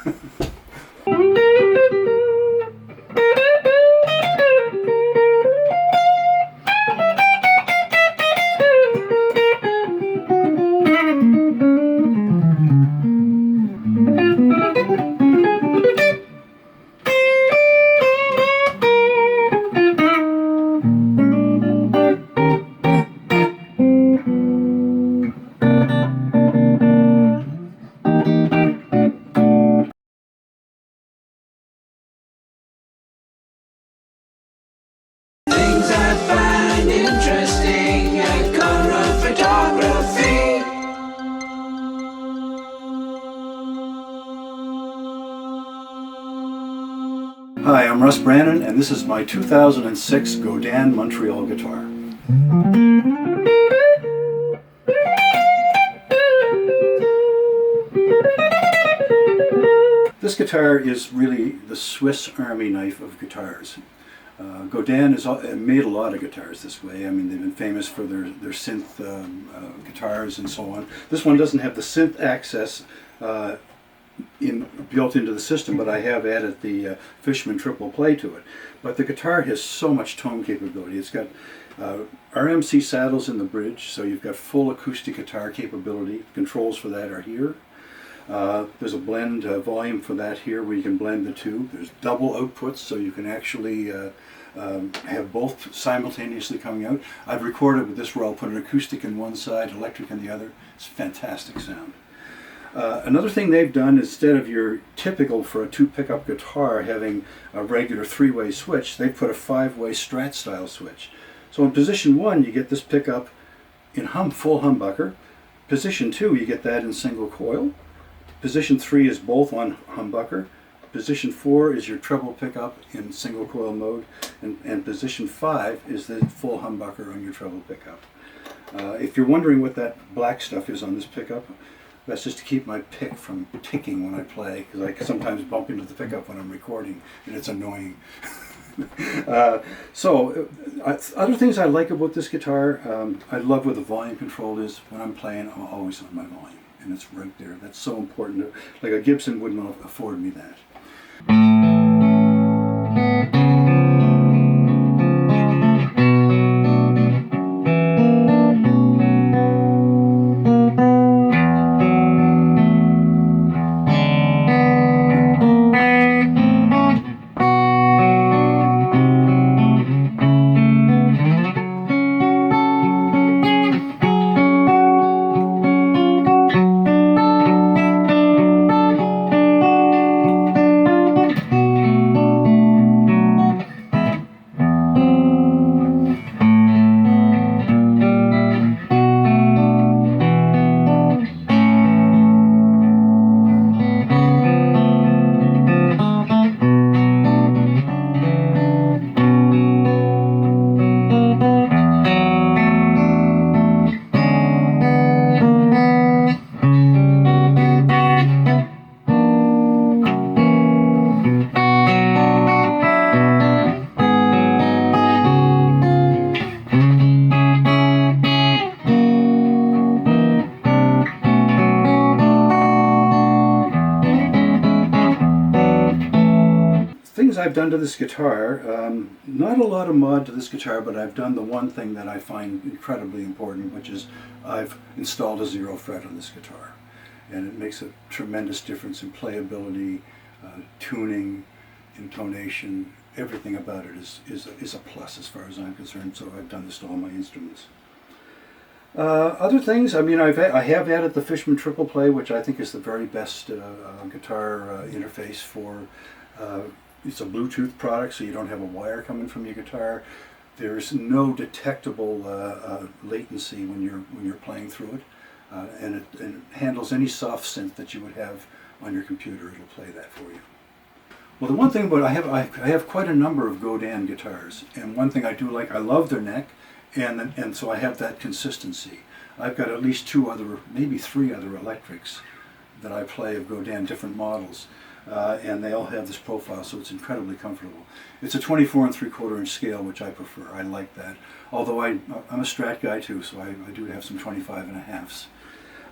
Things I find interesting at Conrod Photography. Hi, I'm Russ Brannon, and this is my 2006 Godin Montreal guitar. This guitar is really the Swiss Army knife of guitars. Godin has made a lot of guitars this way. I mean, they've been famous for their synth guitars and so on. This one doesn't have the synth access built into the system, but I have added the Fishman triple play to it. But the guitar has so much tone capability. It's got RMC saddles in the bridge, so you've got full acoustic guitar capability. Controls for that are here. There's a blend volume for that here where you can blend the two. There's double outputs, so you can actually have both simultaneously coming out. I've recorded with this where I'll put an acoustic in one side, electric in the other. It's fantastic sound. Another thing they've done, instead of your typical for a two pickup guitar having a regular three-way switch, they put a five-way Strat style switch. So in position 1 you get this pickup in full humbucker. Position 2 you get that in single coil. Position 3 is both on humbucker. Position 4 is your treble pickup in single coil mode, and position 5 is the full humbucker on your treble pickup. If you're wondering what that black stuff is on this pickup, that's just to keep my pick from ticking when I play, because I sometimes bump into the pickup when I'm recording, and it's annoying. Other things I like about this guitar, I love where the volume control is. When I'm playing, I'm always on my volume, and it's right there. That's so important. Like a Gibson wouldn't afford me that. Things I've done to this guitar, not a lot of mod to this guitar, but I've done the one thing that I find incredibly important, which is I've installed a zero fret on this guitar. And it makes a tremendous difference in playability, tuning, intonation. Everything about it is a plus as far as I'm concerned, so I've done this to all my instruments. Other things, I mean, I have added the Fishman triple play, which I think is the very best guitar interface for. It's a Bluetooth product, so you don't have a wire coming from your guitar. There's no detectable latency when you're playing through it, and it handles any soft synth that you would have on your computer. It'll play that for you. Well, the one thing about I have quite a number of Godin guitars, and one thing I do like, I love their neck, and so I have that consistency. I've got at least 2 other, maybe 3 other electrics that I play of Godin, different models. And they all have this profile, so it's incredibly comfortable. It's a 24 3/4 inch scale, which I prefer. I like that. Although I'm a Strat guy too, so I do have some 25 1/2s.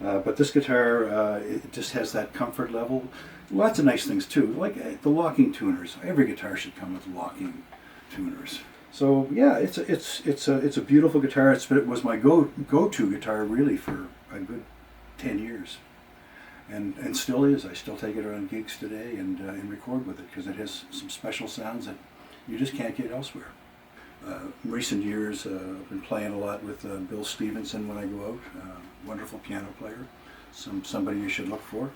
But this guitar, it just has that comfort level. Lots of nice things too, like the locking tuners. Every guitar should come with locking tuners. So yeah, it's a beautiful guitar. It was my go-to guitar really for a good 10 years, and still is. I still take it around gigs today and record with it because it has some special sounds that you just can't get elsewhere. In recent years, I've been playing a lot with Bill Stevenson when I go out. Wonderful piano player, somebody you should look for.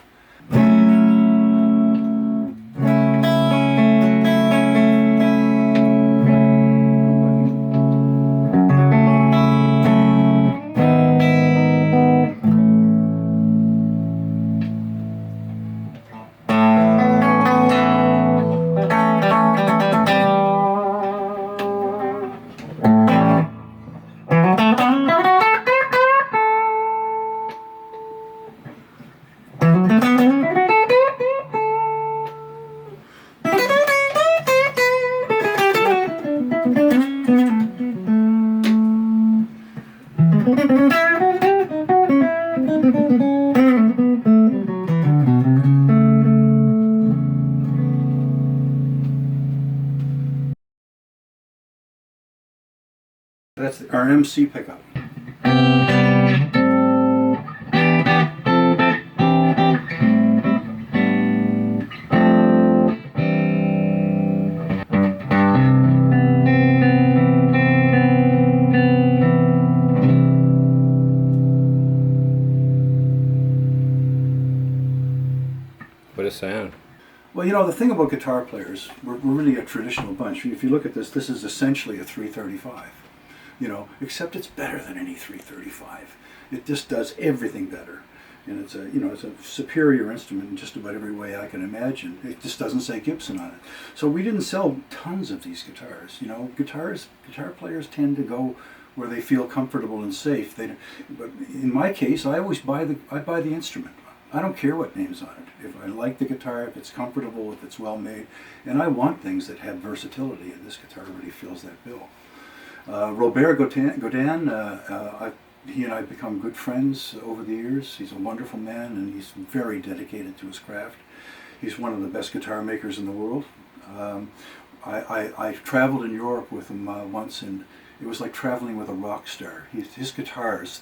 That's our MC pickup. What a sound. Well, you know, the thing about guitar players, we're really a traditional bunch. If you look at this is essentially a 335. You know, except it's better than any 335. It just does everything better, and it's a superior instrument in just about every way I can imagine. It just doesn't say Gibson on it. So we didn't sell tons of these guitars. You know, guitar players tend to go where they feel comfortable and safe. But in my case, I always buy the instrument. I don't care what name's on it. If I like the guitar, if it's comfortable, if it's well made, and I want things that have versatility, and this guitar really fills that bill. Robert Godin, he and I have become good friends over the years. He's a wonderful man, and he's very dedicated to his craft. He's one of the best guitar makers in the world. I traveled in Europe with him once, and it was like traveling with a rock star. His guitars,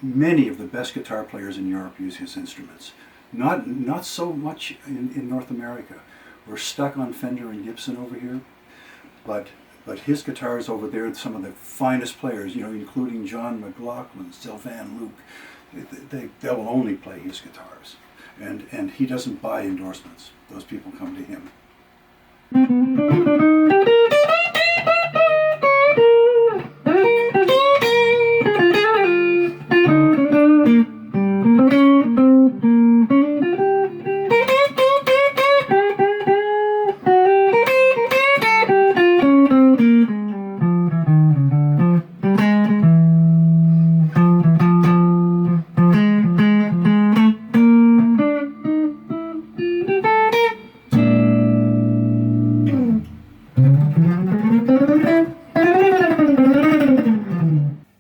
many of the best guitar players in Europe use his instruments. Not so much in North America. We're stuck on Fender and Gibson over here, but his guitars over there, some of the finest players, you know, including John McLaughlin, Sylvan Luke, they will only play his guitars. And he doesn't buy endorsements. Those people come to him.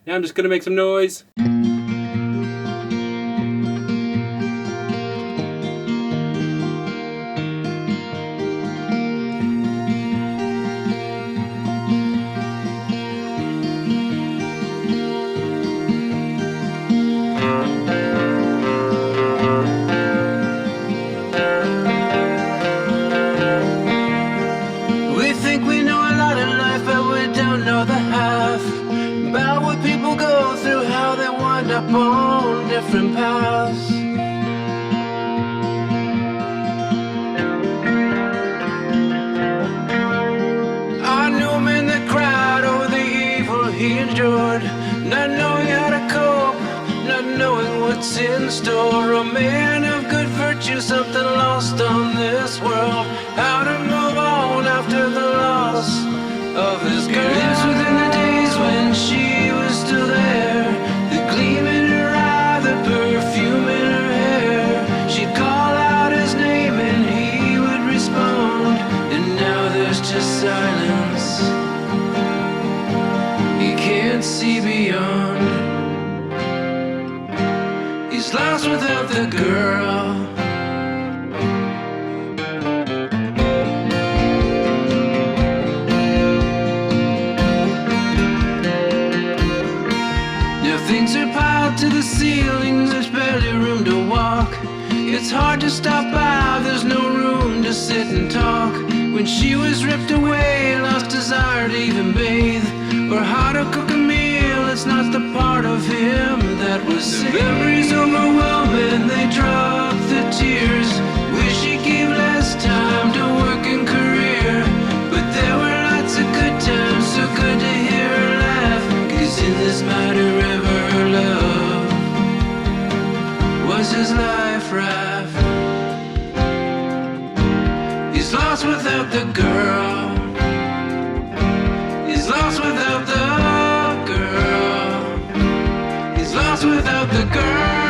Now I'm just gonna make some noise. We think we know a lot in life, but we don't know the half about what people go through, how they wind up on different paths. I knew him in the crowd over the evil he endured, not knowing how to cope, not knowing what's in store. A man of good virtue, something lost on this world, how to move on after the loss of his girl. He lives within the days when she was still there, the gleam in her eye, the perfume in her hair. She'd call out his name and he would respond, and now there's just silence. He can't see beyond. He's lost without the girl. Now things are piled to the ceiling, there's barely room to walk. It's hard to stop by, there's no room to sit and talk. When she was ripped away, lost desire to even bathe, or how to cook a meal, it's not the part of him that was saved. The memories overwhelming, they drop the tears. Wish he gave less time to work and career, but there were lots of good times, so good to hear her laugh. 'Cause in this mighty river, her love was his life raft. He's lost without the girl. He's lost without the girl. He's lost without the girl.